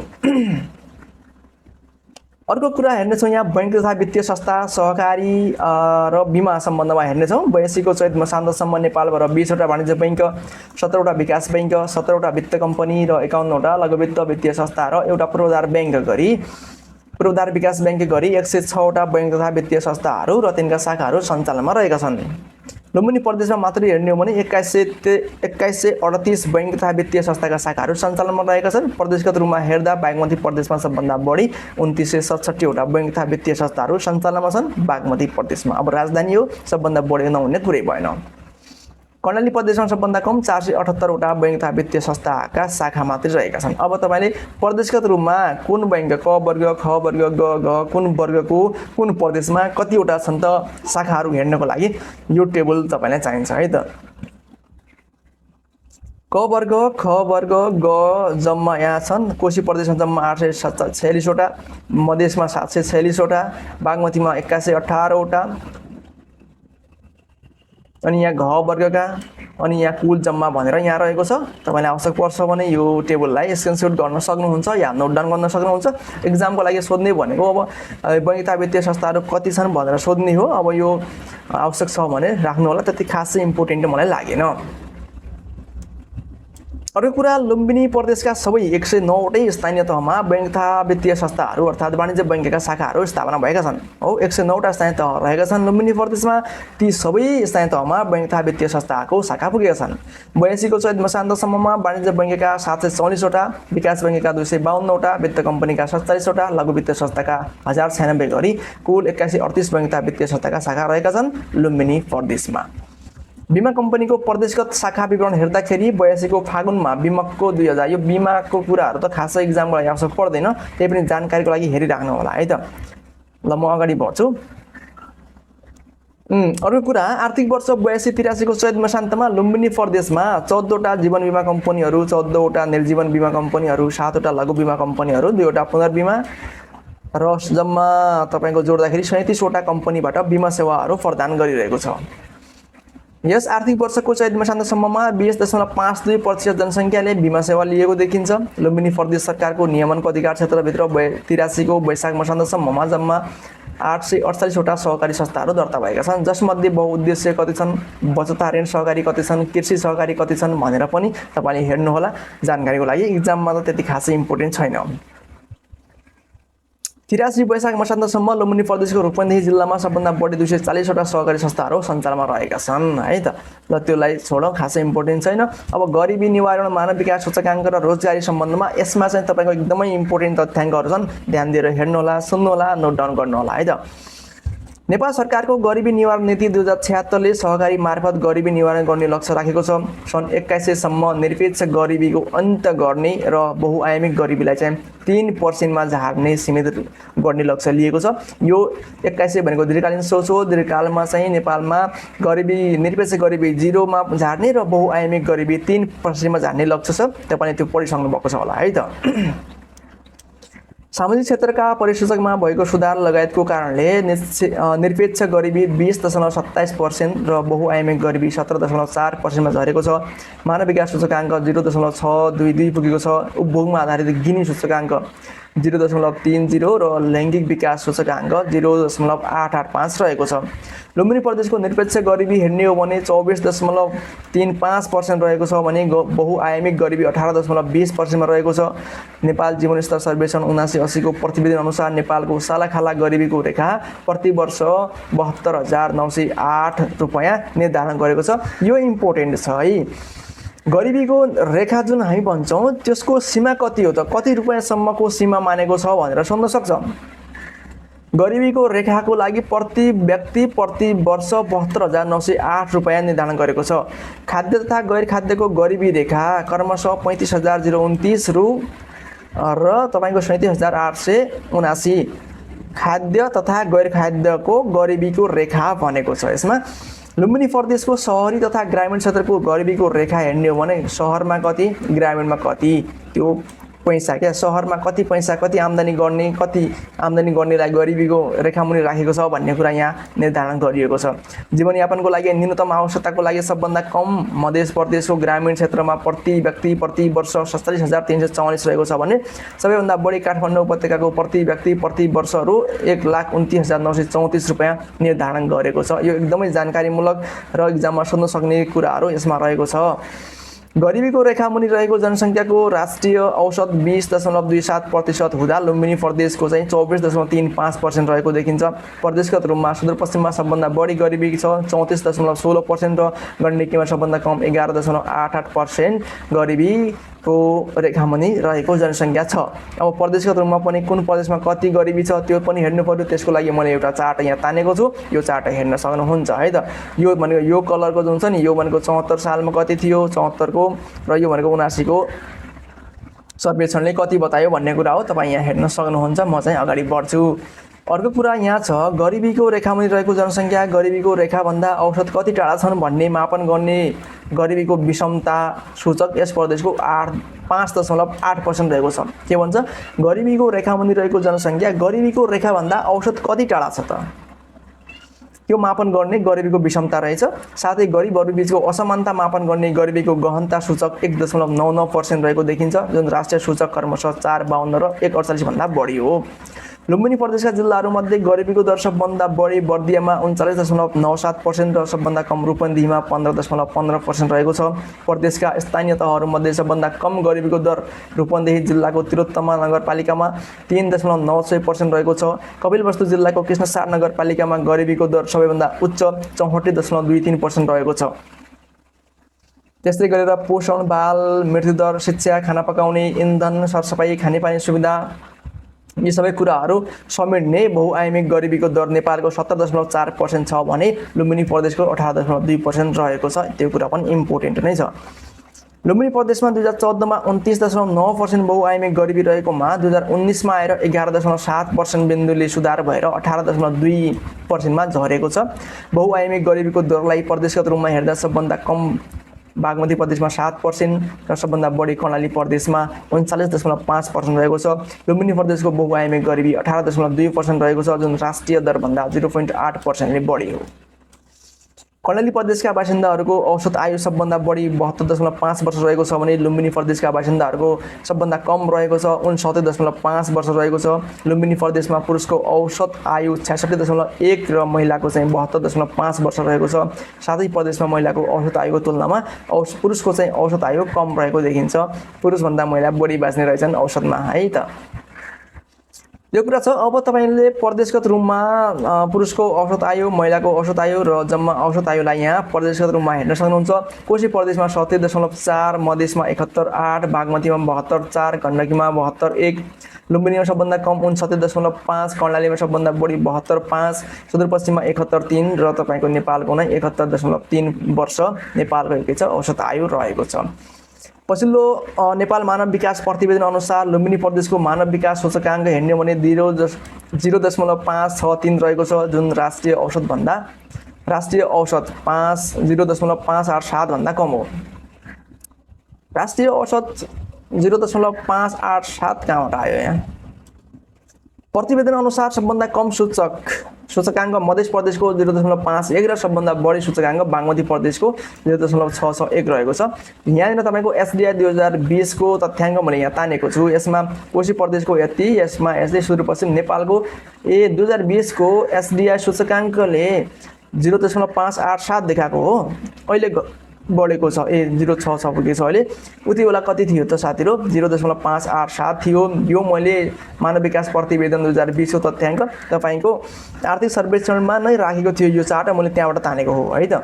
अर्को कुरा हेर्नेछौँ, यहाँ बैंक तथा वित्तीय संस्था, सहकारी र बीमा सम्बन्धमा हेर्नेछौँ। 82 को चैत मसान्तसम्म नेपालबाट 20 वटा वाणिज्य बैंक, 17 वटा विकास बैंक, 17 वटा वित्त कम्पनी र 51 वटा लघुवित्त वित्तीय संस्था र एउटा पूर्वाधार बैंक गरी पूर्वाधार विकास बैंक गरी 106 वटा बैंक तथा वित्तीय संस्थाहरू र तिनका शाखाहरू सञ्चालनमा रहेका छन्। लुम्बिनी प्रदेशमा मात्रै हेर्ने हो भने 2138 बैंक तथा वित्तीय संस्थाका शाखाहरू सञ्चालनमा रहेका छन्। प्रदेशगत रूपमा हेर्दा बागमती प्रदेशमा सबभन्दा बढी 2967 वटा बैंक तथा वित्तीय संस्थाहरू सञ्चालनमा छन् बागमती प्रदेशमा। अब राजधानी हो, सबभन्दा बढी नहुने कुरै भएन। कर्णाली प्रदेशमा सबभन्दा कम 478 वटा बैंक तथा वित्तीय संस्थाका शाखा मात्रै रहेका छन्। अब तपाईले प्रदेशगत रूपमा कुन बैंक, क वर्ग, ख वर्ग, ग कुन वर्गको कुन प्रदेशमा कतिवटा छन् त शाखाहरू हेर्नको लागि यो टेबल तपाईलाई चाहिन्छ है त। क वर्ग, ख वर्ग, ग जम्मा यहाँ छन्। कोशी प्रदेशमा जम्मा 846 वटा, मधेसमा 746 वटा, बागमतीमा 8118 वटा, अनि यहाँ घ वर्गका, अनि यहाँ कुल जम्मा भनेर यहाँ रहेको छ। तपाईलाई आवश्यक पर्छ भने यो टेबललाई स्क्रिनशट गर्न सक्नुहुन्छ या नोट डाउन गर्न सक्नुहुन्छ। एक्जामको लागि सोध्ने भनेको अब बैंक तथा वित्तीय संस्थाहरू कति छन् भनेर सोध्ने हो। अब यो आवश्यक छ भने राख्नु होला, त्यति खासै इम्पोर्टेन्ट मलाई लागेन। अर्को कुरा लुम्बिनी प्रदेशका सबै 109 वटै स्थानीय तहमा बैंक तथा वित्तीय संस्थाहरू अर्थात् वाणिज्य बैंकका शाखाहरू स्थापना भएका छन्। हो 109 वटा स्थानीय तह रहेका छन् लुम्बिनी प्रदेशमा। ती सबै स्थानीय तहमा बैंक तथा वित्तीय संस्थाको शाखा पुगेका छन्। 82 को चैत मसान्तसम्ममा वाणिज्य बैंकका 744 वटा, विकास बैंकका 252 वटा, वित्त कम्पनीका 47 वटा, लघु वित्तीय संस्थाका 1096 गरी कुल 8138 बैंक तथा वित्तीय संस्थाका शाखा रहेका छन् लुम्बिनी प्रदेशमा। बीमा कम्पनीको प्रदेशगत शाखा विवरण हेर्दाखेरि 82 को फागुनमा बीमकको 2000, यो बीमाको कुराहरू त खासै इक्जामको लागि आवश्यक पर्दैन, त्यही पनि जानकारीको लागि हेरिराख्नु होला है त। ल म अगाडि बढ्छु। अर्को कुरा आर्थिक वर्ष 82-83 को चैत मसान्तमा लुम्बिनी प्रदेशमा 14 वटा जीवन बीमा कम्पनीहरू, 14 वटा निर्जीवन बीमा कम्पनीहरू, 7 वटा लघु बीमा कम्पनीहरू, 2 वटा पुनर्बीमा र जम्मा तपाईको जोड्दाखेरि 37 वटा कम्पनीबाट बीमा सेवाहरू प्रदान गरिरहेको छ। यस आर्थिक वर्षको चैत मसान्तसम्ममा 20.52% जनसङ्ख्याले बीमा सेवा लिएको देखिन्छ। लुम्बिनी प्रदेश सरकारको नियमनको अधिकार क्षेत्रभित्र 83 को वैशाख मसान्तसम्ममा जम्मा 848 वटा सहकारी संस्थाहरू दर्ता भएका छन्, जसमध्ये बहुउद्देश्य कति छन्, बचत ऋण सहकारी कति छन्, कृषि सहकारी कति छन् भनेर पनि तपाईले हेर्नुहोला जानकारीको लागि। इक्जाममा त त्यति खासै इम्पोर्टेन्ट छैन। 83 वैशाख मसान्तसम्म लुम्बिनी प्रदेशको रूपन्देही जिल्लामा सबभन्दा बढी 240 वटा सहकारी संस्थाहरू सञ्चालनमा रहेका छन् है त। ल त्यसलाई छोडौँ, खासै इम्पोर्टेन्ट छैन। अब गरिबी निवारण, मानव विकास सूचकाङ्क र रोजगारी सम्बन्धमा यसमा चाहिँ तपाईको एकदमै इम्पोर्टेन्ट तथ्याङ्कहरू छन्, ध्यान दिएर हेर्नुहोला, सुन्नुहोला, नोट डाउन गर्नुहोला है त। नेपाल सरकारको गरिबी निवारण नीति 2076 ले सहकारी मार्फत गरिबी निवारण गर्ने लक्ष्य राखेको छ। सन् 2100 सम्म निरपेक्ष गरिबीको अन्त्य गर्ने र बहुआयामिक गरिबीलाई चाहिँ 3% मा झार्ने सीमित गर्ने लक्ष्य लिएको छ। यो 2100 भनेको दीर्घकालीन सोच हो। दीर्घकालमा चाहिँ नेपालमा गरिबी, निरपेक्ष गरिबी 0 मा झार्ने र बहुआयामिक गरिबी 3% मा झार्ने लक्ष्य छ। तपाईले त्यो पढिसक्नु भएको छ होला है त। सामाजिक क्षेत्रका परिसूचकमा भएको सुधार लगायतको कारणले निरपेक्ष गरिबी 20.27% र बहुआयामिक गरिबी 17.4% मा झरेको छ। मानव विकास सूचकाङ्क 0.622 पुगेको छ। उपभोगमा आधारित गिनी सूचकाङ्क 0.30 र लैङ्गिक विकास सूचकाङ्क 0.885 रहेको छ। लुम्बिनी प्रदेशको निरपेक्ष गरिबी हेर्ने हो भने 24.35% रहेको छ भने बहुआयामिक गरिबी 18.20% मा रहेको छ। नेपाल जीवन स्तर सर्वेक्षण 79-80 को प्रतिवेदन अनुसार नेपालको सालाखाला गरिबीको रेखा प्रति वर्ष 72,908 रुपैयाँ निर्धारण गरेको छ। यो इम्पोर्टेन्ट छ है। गरिबीको रेखा जुन हामी भन्छौँ त्यसको सीमा कति हो त, कति रुपैयाँसम्मको सीमा मानेको छ भनेर सोध्न सक्छ। गरिबीको रेखाको लागि प्रति व्यक्ति प्रति वर्ष 72,908 रुपैयाँ निर्धारण गरेको छ। खाद्य तथा गैर खाद्यको गरिबी रेखा क्रमशः 35,029 रु र तपाईको 37,879। खाद्य तथा गैर खाद्यको गरिबीको रेखा भनेको छ। यसमा लुम्बिनी प्रदेशको शहरी तथा ग्रामीण क्षेत्रको गरिबीको रेखा हेर्ने हो भने शहरमा कति, ग्रामीणमा कति, त्यो पैसा क्या, सहरमा कति पैसा, कति आम्दानी गर्ने, कति आम्दानी गर्नेलाई गरिबीको रेखामुनि राखेको छ भन्ने कुरा यहाँ निर्धारण गरिएको छ। जीवनयापनको लागि न्यूनतम आवश्यकताको लागि सबभन्दा कम मध्य प्रदेशको ग्रामीण क्षेत्रमा प्रति व्यक्ति प्रति वर्ष 47,344 रहेको छ भने सबैभन्दा बढी काठमाडौँ उपत्यकाको प्रति व्यक्ति प्रति वर्षहरू 1,29,934 रुपैयाँ निर्धारण गरेको छ। यो एकदमै जानकारीमूलक र इक्जाममा सोध्न सक्ने कुराहरू यसमा रहेको छ। गरिबीको रेखामुनि रहेको जनसङ्ख्याको राष्ट्रिय औसत 20.27% हुँदा लुम्बिनी प्रदेशको चाहिँ 24.35% रहेको देखिन्छ। प्रदेशगत रूपमा सुदूरपश्चिममा सबभन्दा बढी गरिबी छ 34.16% र गण्डकीमा सबभन्दा कम 11.88% गरिबीको रेखामुनि रहेको जनसङ्ख्या छ। अब प्रदेशगत रूपमा पनि कुन प्रदेशमा कति गरिबी छ त्यो पनि हेर्नु पर्यो। त्यसको लागि मैले एउटा चार्ट यहाँ तानेको छु, यो चार्ट हेर्न सक्नुहुन्छ है त। यो भनेको यो कलरको जुन छ नि, यो भनेको 74 सालमा कति थियो, 74 को र यो भनेको 79 को सर्वेक्षणले कति बतायो भन्ने कुरा हो। तपाईँ यहाँ हेर्न सक्नुहुन्छ। म चाहिँ अगाडि बढ्छु। अर्को कुरा यहाँ छ, गरिबीको रेखामुनि रहेको जनसङ्ख्या गरिबीको रेखाभन्दा औसत कति टाढा छन् भन्ने मापन गर्ने गरिबीको विषमता सूचक यस प्रदेशको 5.8% रहेको छ। के भन्छ, गरिबीको रेखामुनि रहेको जनसङ्ख्या गरिबीको रेखाभन्दा औसत कति टाढा छ त, यो मापन गर्ने गरिबीको विषमता रहेछ। साथै गरिबहरू बीचको असमानता मापन गर्ने गरिबीको गहनता सूचक 1.99% रहेको देखिन्छ, जुन राष्ट्रिय सूचक क्रमशः 4.52 र 1.48 भन्दा बढी हो। लुम्बिनी प्रदेशका जिल्लाहरूमध्ये गरिबीको दर सबभन्दा बढी बर्दियामा 39.97% र सबभन्दा कम रूपन्देहीमा 15.15% रहेको छ। प्रदेशका स्थानीय तहहरूमध्ये सबभन्दा कम गरिबीको दर रूपन्देही जिल्लाको तिलोत्तमा नगरपालिकामा 3.96% रहेको छ। कपिलवस्तु जिल्लाको कृष्णसार नगरपालिकामा गरिबीको दर सबैभन्दा उच्च 64.23% रहेको छ। त्यस्तै गरेर पोषण, बाल मृत्युदर, शिक्षा, खाना पकाउने, इन्धन, सरसफाइ, खानेपानी सुविधा यी सबै कुराहरू समेट्ने बहुआयामिक गरिबीको दर नेपालको 70.4% छ भने लुम्बिनी प्रदेशको 18.2% रहेको छ। त्यो कुरा पनि इम्पोर्टेन्ट नै छ। लुम्बिनी प्रदेशमा 2014 मा 29.9% बहुआयामिक गरिबी रहेकोमा 2019 मा आएर 11.7% बिन्दुले सुधार भएर 18.2% मा झरेको छ। बहुआयामिक गरिबीको दरलाई प्रदेशगत रूपमा हेर्दा सबभन्दा कम बागमती प्रदेशमा 7% र सबभन्दा बढी कर्णाली प्रदेशमा 39.5% रहेको छ। लुम्बिनी प्रदेशको बहुआयामिक गरिबी 18.2% रहेको छ, जुन राष्ट्रिय दरभन्दा 0.8% ले बढी हो। कर्णाली प्रदेशका बासिन्दाहरूको औसत आयु सबभन्दा बढी 72.5 वर्ष रहेको छ भने लुम्बिनी प्रदेशका बासिन्दाहरूको सबभन्दा कम रहेको छ 59.5 वर्ष रहेको छ। लुम्बिनी प्रदेशमा पुरुषको औसत आयु 66.1 र महिलाको चाहिँ 72.5 वर्ष रहेको छ। साथै प्रदेशमा महिलाको औसत आयुको तुलनामा पुरुषको चाहिँ औसत आयु कम रहेको देखिन्छ। पुरुषभन्दा महिला बढी बाँच्ने रहेछन् औसतमा है त। यो कुरा छ। अब तपाईले प्रदेशगत रूपमा पुरुषको औसत आयु, महिलाको औसत आयु र जम्मा औसत आयुलाई यहाँ प्रदेशगत रूपमा हेर्न सक्नुहुन्छ। कोशी प्रदेशमा 70.4, मधेसमा 71.8, बागमतीमा 72.4, गण्डकीमा 72.1, लुम्बिनीमा सबभन्दा कम 69.5, कर्णालीमा सबभन्दा बढी 72.5, सुदूरपश्चिममा 71.3 र तपाईको नेपालको नै 71.3 वर्ष नेपालको के छ औसत आयु रहेको छ। पछिल्लो नेपाल मानव विकास प्रतिवेदन अनुसार लुम्बिनी प्रदेशको मानव विकास सूचकाङ्क हेर्ने भने 0.563 रहेको छ, जुन राष्ट्रिय औसत 0.587 भन्दा कम हो। राष्ट्रिय औसत 0.587 कहाँबाट आयो यहाँ? प्रतिवेदन अनुसार सबभन्दा कम सूचकाङ्क मध्य प्रदेशको 0.51 र सबभन्दा बढी सूचकाङ्क बागमती प्रदेशको 0.661 रहेको छ। यहाँनिर तपाईको एसडीआई 2020 को तथ्याङ्क मैले यहाँ तानेको छु। यसमा कोशी प्रदेशको यति, यसमा यस्तै सुदूरपश्चिम नेपालको 2020 को एसडीआई सूचकाङ्कले 0.587 देखाएको हो। अहिले बढेको छ 0.66 पुगेको छ अहिले। उति बेला कति थियो त साथीहरु? 0.587 थियो। यो मैले मानव विकास प्रतिवेदन 2020 को तथ्याङ्क तपाईको आर्थिक सर्वेक्षणमा नै राखेको थियो यो चार्ट, मैले त्यहाँबाट तानेको हो है त।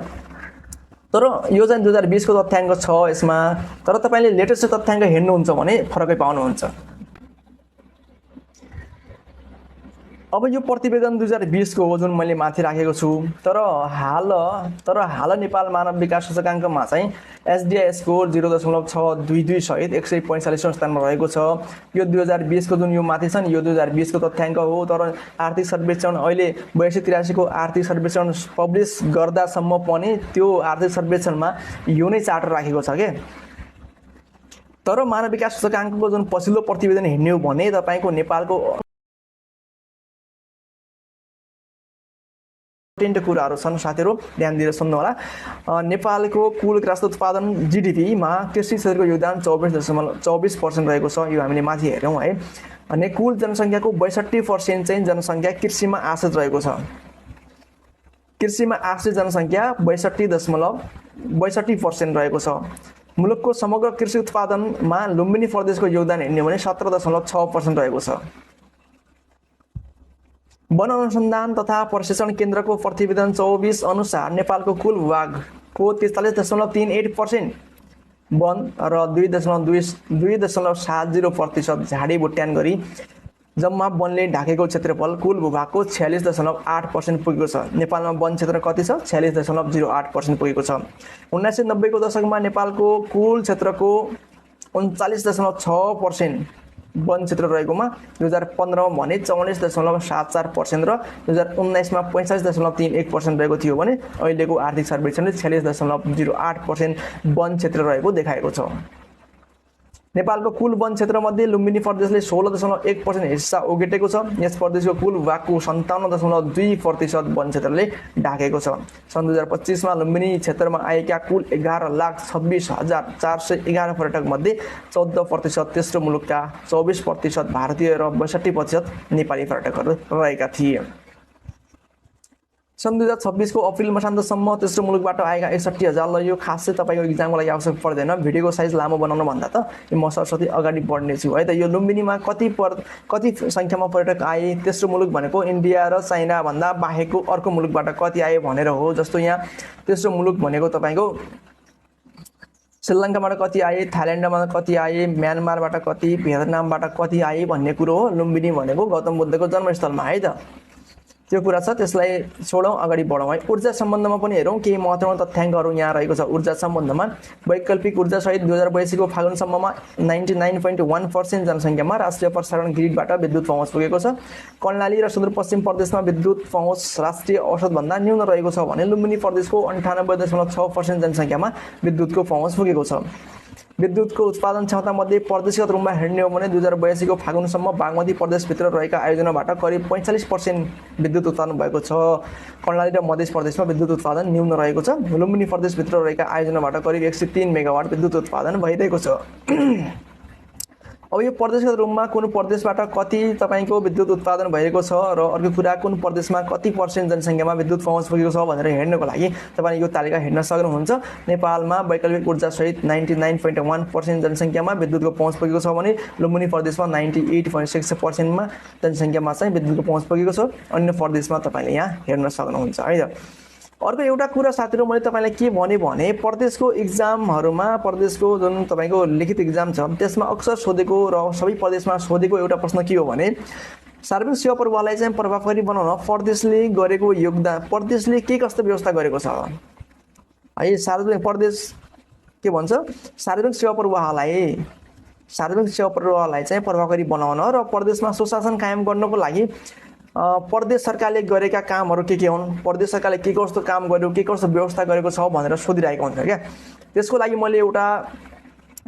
तर यो चाहिँ 2020 को तथ्याङ्क छ यसमा। तर तपाईले लेटेस्ट तथ्याङ्क हेर्नुहुन्छ भने फरकै पाउनुहुन्छ। अब यो प्रतिवेदन 2020 को हो जुन मैले माथि राखेको छु। तर हाल नेपाल मानव विकास सूचकाङ्कमा चाहिँ एसडीआई स्कोर 0.622 सहित 145 स्थानमा रहेको छ। यो 2020 को जुन यो माथि छ नि यो 2020 को तथ्याङ्क हो। तर आर्थिक सर्वेक्षण अहिले 82-83 को आर्थिक सर्वेक्षण पब्लिस गर्दासम्म पनि त्यो आर्थिक सर्वेक्षणमा यो नै चार्ट राखेको छ के। तर मानव विकास सूचकाङ्कको जुन पछिल्लो प्रतिवेदन हेर्ने हो भने तपाईको नेपालको कुराहरू छन् साथीहरु, ध्यान दिएर सुन्नु होला। नेपालको कुल ग्रास उत्पादन जीडीपी मा कृषि क्षेत्रको योगदान 24% रहेको छ। यो हामीले माथि हेर्यौं है। अनि कुल जनसंख्याको 62% चाहिँ जनसंख्या कृषिमा आश्रित रहेको छ। कृषिमा आश्रित जनसंख्या 62% रहेको छ। मुलुकको समग्र कृषि उत्पादनमा लुम्बिनी प्रदेशको योगदान हेर्ने भने 17.6% रहेको छ। वन अनुसन्धान तथा प्रशिक्षण केन्द्रको प्रतिवेदन 24 अनुसार नेपालको कुल भूभागको 43.38% वन र 2.70% झाडी बुट्यान गरी जम्मा वनले ढाकेको क्षेत्रफल कुल भूभागको 46.8% पुगेको छ। नेपालमा वन क्षेत्र कति छ? 46.08% पुगेको छ। 1990 को दशकमा नेपालको कुल क्षेत्रको 39.6% वन क्षेत्र रहेकोमा 2015 मा भने 44.74% र 2019 मा 45.31% रहेको थियो भने अहिलेको आर्थिक सर्वेक्षणले 46.08% वन क्षेत्र रहेको देखाएको छ। नेपालको कुल वन क्षेत्रमध्ये लुम्बिनी प्रदेशले 16.1% हिस्सा ओगटेको छ। यस प्रदेशको कुल भूभागको 57.2% वन क्षेत्रले ढाकेको छ। सन् 2025 मा लुम्बिनी क्षेत्रमा आएका कुल 11,26,411 पर्यटक मध्ये 14% तेस्रो मुलुकका, 24% भारतीय र 62% नेपाली पर्यटकहरू रहेका थिए। सन् 2026 को अप्रिल मसान्तसम्म तेस्रो मुलुकबाट आएका 61,000 ल यो खासै तपाईको एक्जामको लागि आवश्यक पर्दैन। भिडियोको साइज लामो बनाउन भन्दा त म सरस्वती अगाडि बढ्ने छु है त। यो लुम्बिनीमा कति संख्यामा पर्यटक आए, तेस्रो मुलुक भनेको इन्डिया र चाइना भन्दा बाहेकको अर्को मुलुकबाट कति आए भनेर हो। जस्तो यहाँ तेस्रो मुलुक भनेको तपाईको श्रीलङ्काबाट कति आए, थाइल्यान्डबाट कति आए, म्यानमारबाट कति, भियतनामबाट कति आए भन्ने कुरो हो। लुम्बिनी भनेको गौतम बुद्धको जन्मस्थलमा है त। त्यो कुरा छ, त्यसलाई छोडौँ, अगाडि बढौँ है। ऊर्जा सम्बन्धमा पनि हेरौँ, केही महत्त्वपूर्ण तथ्याङ्कहरू यहाँ रहेको छ। ऊर्जा सम्बन्धमा वैकल्पिक ऊर्जा सहित 2082 को फागुनसम्ममा 99.1% जनसङ्ख्यामा राष्ट्रिय प्रसारण ग्रिडबाट विद्युत पहुँच पुगेको छ। कर्णाली र सुदूरपश्चिम प्रदेशमा विद्युत पहुँच राष्ट्रिय औसतभन्दा न्यून रहेको छ भने लुम्बिनी प्रदेशको 98.6% जनसङ्ख्यामा विद्युतको पहुँच पुगेको छ। विद्युतको उत्पादन क्षमतामध्ये प्रदेशगत रूपमा हेर्ने हो भने 2082 को फागुनसम्म बागमती प्रदेशभित्र रहेका आयोजनाबाट करिब 45% विद्युत उत्पादन भएको छ। कर्णाली र मध्य प्रदेशमा विद्युत उत्पादन न्यून रहेको छ। लुम्बिनी प्रदेशभित्र रहेका आयोजनाबाट करिब 103 मेगावाट विद्युत उत्पादन भइरहेको छ। अब यो प्रदेशगत रूपमा कुन प्रदेशबाट कति तपाईको विद्युत उत्पादन भएको छ र अर्को कुरा कुन प्रदेशमा कति % जनसङ्ख्यामा विद्युत पहुँच पुगेको छ भनेर हेर्नको लागि तपाईले यो तालिका हेर्न सक्नुहुन्छ। नेपालमा वैकल्पिक ऊर्जा सहित 99.1% जनसङ्ख्यामा विद्युतको पहुँच पुगेको छ भने लुम्बिनी प्रदेशमा 98.6% मा जनसङ्ख्यामा चाहिँ विद्युतको पहुँच पुगेको छ। अन्य प्रदेशमा तपाईले यहाँ हेर्न सक्नुहुन्छ है त। अर्को एउटा कुरा साथीहरु, मैले तपाईलाई के भने प्रदेशको एक्जामहरुमा प्रदेशको जुन तपाईको लिखित एक्जाम छ त्यसमा अक्सर सोधेको र सबै प्रदेशमा सोधेको एउटा प्रश्न के हो भने सार्वजनिक सेवा प्रवाहलाई चाहिँ प्रभावकारी बनाउन प्रदेशले गरेको योगदान, प्रदेशले के कस्तो व्यवस्था गरेको छ है। सार्वजनिक प्रदेश के भन्छ, सार्वजनिक सेवा प्रवाहलाई चाहिँ प्रभावकारी बनाउन र प्रदेशमा सुशासन कायम गर्नको लागि प्रदेश सरकारले गरेका कामहरू के हुन्, प्रदेश सरकारले के कस्तो काम गर्यो, के कस्तो व्यवस्था गरेको छ भनेर सोधिरहेको हुन्छ क्या। त्यसको लागि मैले एउटा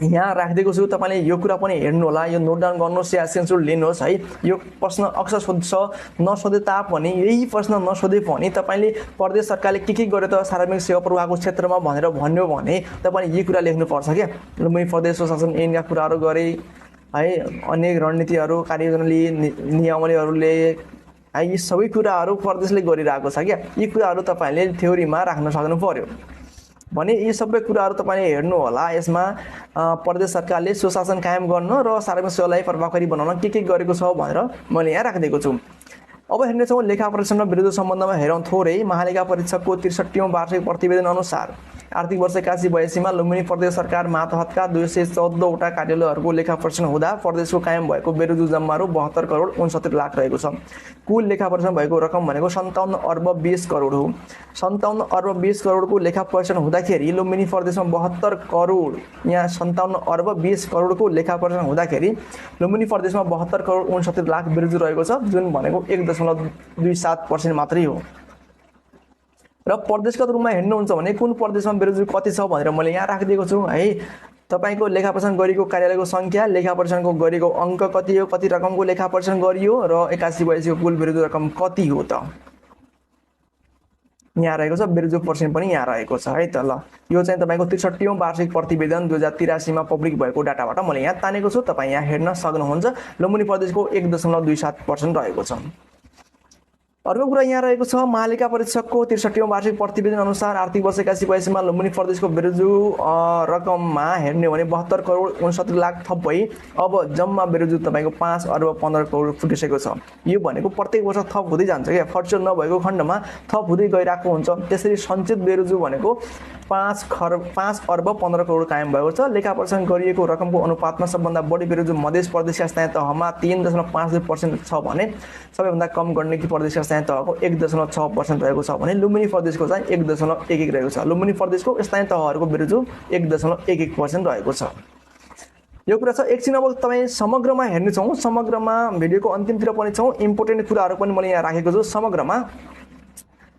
यहाँ राखिदिएको छु, तपाईले यो कुरा पनि हेर्नु होला, यो नोट डाउन गर्नुहोस् या स्क्रिनशट लिनुहोस् है। यो प्रश्न अक्सर सोध्छ, नसोधे तापनि यही प्रश्न नसोधे पनि तपाईले प्रदेश सरकारले के गर्यो त सार्वजनिक सेवा प्रवाहको क्षेत्रमा भनेर भन्यो भने तपाईले यी कुरा लेख्नुपर्छ क्या। लुम्बिनी प्रदेश सुशासन ऐनका कुराहरू गरे है, अनेक रणनीतिहरू, कार्ययोजनाले, नियमावलीहरूले है, यी सबै कुराहरू प्रदेशले गरिरहेको छ क्या। यी कुराहरू तपाईले थ्योरीमा राख्न सक्नु पर्यो भने यी सबै कुराहरू तपाईले हेर्नु होला। यसमा प्रदेश सरकारले सुशासन कायम गर्न र सार्वजनिक सेवालाई प्रभावकारी बनाउन के गरेको छ भनेर मैले यहाँ राखिदिएको छु। अब हेर्नेछौँ लेखा परीक्षण र विरुद्ध सम्बन्धमा हेरौँ थोरै। महालेखा परीक्षकको 63औं वार्षिक प्रतिवेदन अनुसार आर्थिक वर्ष 81-82 मा लुम्बिनी प्रदेश सरकार मातहतका 214 वटा कार्यालयहरूको लेखा परीक्षण हुँदा प्रदेशको कायम भएको बेरोजगार जम्मा रु 72 करोड 69 लाख रहेको छ। कुल लेखा परीक्षण भएको रकम भनेको 57 अर्ब 20 करोड हो। 57 अर्ब 20 करोडको लेखा परीक्षण हुँदाखेरि लुम्बिनी प्रदेशमा 72 करोड, यहाँ 57 अर्ब 20 करोडको लेखा परीक्षण हुँदाखेरि लुम्बिनी प्रदेशमा 72 करोड 69 लाख बेरोजगार रहेको छ, जुन भनेको 1.27% मात्रै हो। र प्रदेशगत रूपमा हेर्नुहुन्छ भने कुन प्रदेशमा बेरोजगारी कति छ भनेर मैले यहाँ राखिदिएको छु है। तपाईको लेखा परीक्षण गरेको कार्यालयको संख्या, लेखा परीक्षणको गरेको अङ्क कति हो, कति रकमको लेखा परीक्षण गरियो र 81-82 को कुल बेरोजगार रकम कति हो त यहाँ रहेको छ। बेरोजगार पर्सेन्ट पनि यहाँ रहेको छ है त। ल यो चाहिँ तपाईको 63औं वार्षिक प्रतिवेदन 2083 मा पब्लिक भएको डाटाबाट मैले यहाँ तानेको छु, तपाई यहाँ हेर्न सक्नुहुन्छ। लुम्बिनी प्रदेशको 1.27% रहेको छ। अर्को कुरा यहाँ रहेको छ, महालेखा परीक्षकको 63औं वार्षिक प्रतिवेदन अनुसार आर्थिक वर्ष 81-82 मा लुम्बिनी प्रदेशको बेरोजगार रकममा हेर्ने हो भने 72 करोड 69 लाख थप भई अब जम्मा बेरोजगार तपाईको 5 अर्ब 15 करोड फुटिसकेको छ। यो भनेको प्रत्येक वर्ष थप हुँदै जान्छ क्या, खर्च नभएको खण्डमा थप हुँदै गइरहेको हुन्छ। त्यसरी सञ्चित बेरोजगार भनेको 5 अर्ब 15 करोड कायम भएको छ। लेखा परीक्षण गरिएको रकमको अनुपातमा सबभन्दा बढी बेरोजगार मध्य प्रदेशका स्थानीय तहमा 3.52% छ भने सबैभन्दा कम गण्डकी प्रदेशका स्थानीय तहको 1.6% रहेको छ भने लुम्बिनी प्रदेशको चाहिँ 1.11 रहेको छ। लुम्बिनी प्रदेशको स्थानीय तहहरूको बेरोजगार 1.11% रहेको छ। यो कुरा छ। एकछिन अब तपाई समग्रमा हेर्ने छौं, समग्रमा भिडियोको अन्तिमतिर पनि छौं। इम्पोर्टेन्ट कुराहरू पनि मैले यहाँ राखेको छु। समग्रमा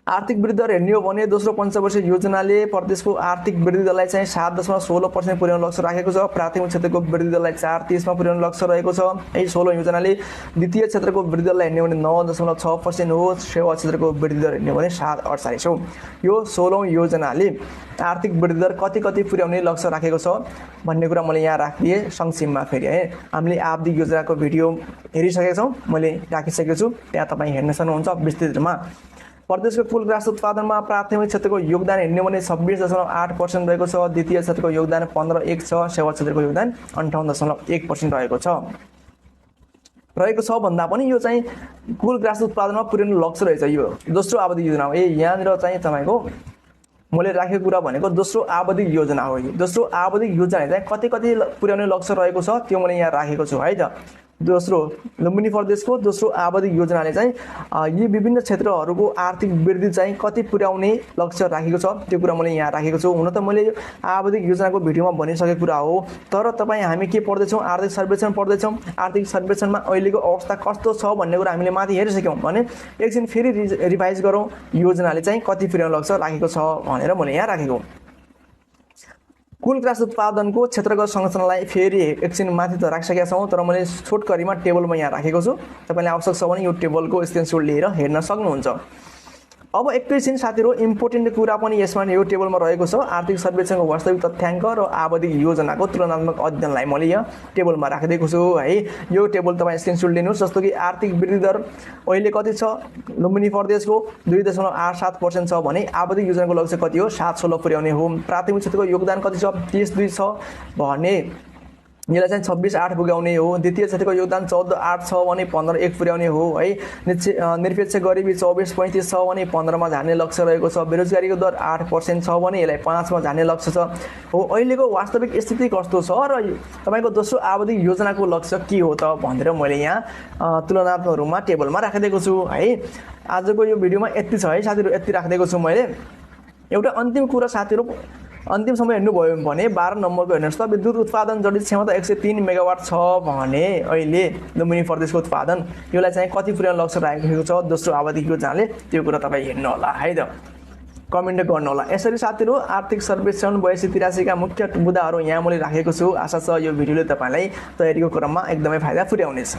आर्थिक वृद्धि दर हेर्ने हो भने दोस्रो पञ्चवर्षीय योजनाले प्रदेशको आर्थिक वृद्धि दरलाई चाहिँ 7.16% पुर्याउने लक्ष्य राखेको छ। प्राथमिक क्षेत्रको वृद्धि दरलाई 4.30 मा पुर्याउने लक्ष्य रहेको छ। यही 16 योजनाले द्वितीय क्षेत्रको वृद्धि दरलाई हेर्ने हो भने 9.6% हो। सेवा क्षेत्रको वृद्धि दर हेर्ने हो भने 7.48 हो। यो 16औं योजनाले आर्थिक वृद्धि दर कति पुर्याउने लक्ष्य राखेको छ भन्ने कुरा मैले यहाँ राखिदिएँ संक्षेपमा। फेरि है हामीले आवधिक योजनाको भिडियो हेरिसकेका छौँ, मैले राखिसकेको छु, त्यहाँ तपाईँ हेर्न सक्नुहुन्छ विस्तृतमा। प्रदेशको कुल राष्ट्र उत्पादनमा प्राथमिक क्षेत्रको योगदान हेर्ने हो भने 26.8% रहेको छ। द्वितीय क्षेत्रको योगदान 15.1 छ। सेवा क्षेत्रको योगदान 58.1% रहेको छ भन्दा पनि यो चाहिँ कुल राष्ट्र उत्पादनमा पुर्याउने लक्ष्य रहेछ। यो दोस्रो आवधिक योजना हो। यहाँनिर चाहिँ तपाईँको मैले राखेको कुरा भनेको दोस्रो आवधिक योजना हो। दोस्रो आवधिक योजनाले चाहिँ कति पुर्याउने लक्ष्य रहेको छ त्यो मैले यहाँ राखेको छु है त। दोस्रो लुम्बिनी प्रदेशको दोस्रो आवधिक योजनाले चाहिँ यी विभिन्न क्षेत्रहरूको आर्थिक वृद्धि चाहिँ कति पुर्याउने लक्ष्य राखेको छ त्यो कुरा मैले यहाँ राखेको छु। हुन त मैले आवधिक योजनाको भिडियोमा भनिसकेको कुरा हो, तर तपाईँ हामी के पढ्दैछौँ, आर्थिक सर्वेक्षण पढ्दैछौँ। आर्थिक सर्वेक्षणमा अहिलेको अवस्था कस्तो छ भन्ने कुरा हामीले माथि हेरिसक्यौँ भने एकछिन फेरि रिभाइज गरौँ योजनाले चाहिँ कति पुर्याउने लक्ष्य राखेको छ भनेर मैले यहाँ राखेको। कुल राष्ट्र उत्पादनको क्षेत्रगत संरचनालाई फेरि एकछिन माथि त राखिसकेका छौँ, तर मैले छोटकरीमा टेबलमा यहाँ राखेको छु। तपाईँले आवश्यक छ भने यो टेबलको स्क्रिनसट लिएर हेर्न सक्नुहुन्छ। अब एकैछिन साथीहरू इम्पोर्टेन्ट कुरा पनि यसमा यो टेबलमा रहेको छ। आर्थिक सर्वेक्षणको वास्तविक तथ्याङ्क र आवधिक योजनाको तुलनात्मक अध्ययनलाई मैले यहाँ टेबलमा राखिदिएको छु है। यो टेबल तपाईँ स्क्रिनसट लिनुहोस्। जस्तो कि आर्थिक वृद्धि दर अहिले कति छ लुम्बिनी प्रदेशको 2.87% छ भने आवधिक योजनाको लक्ष्य कति हो 7.16 पुर्याउने हो। प्राथमिक क्षेत्रको योगदान कति छ 30.2 छ भने यसलाई चाहिँ 26.8 पुर्याउने हो। द्वितीय क्षेत्रको योगदान 14.8 छ भने 15.1 पुर्याउने हो है। निरपेक्ष गरिबी 24.35 छ भने 15 मा झार्ने लक्ष्य रहेको छ। बेरोजगारीको दर 8% छ भने यसलाई 5 मा झार्ने लक्ष्य छ हो। अहिलेको वास्तविक स्थिति कस्तो छ र तपाईको दोस्रो आवधिक योजनाको लक्ष्य के हो त भनेर मैले यहाँ तुलनात्मक रूपमा टेबलमा राखिदिएको छु है। आजको यो भिडियोमा यति छ है साथीहरु, यति राखिदिएको छु मैले। एउटा अन्तिम कुरा साथीहरु, अन्तिम समय हेर्नुभयो भने 12 नम्बरको हेर्नुहोस् त, विद्युत उत्पादन जडित क्षमता 103 मेगावाट छ भने अहिले लुम्बिनी प्रदेशको उत्पादन यसलाई चाहिँ कति पुर्याउने लक्ष्य राखेको छ दोस्रो आवधिक योजनाले, त्यो कुरा तपाईँ हेर्नु होला है त, कमेन्ट गर्नु होला। यसरी साथीहरु आर्थिक सर्वेक्षण 8283 का मुख्य मुद्दाहरू यहाँ मैले राखेको छु। आशा छ यो भिडियोले तपाईलाई तयारीको क्रममा एकदमै फाइदा पुर्याउनेछ।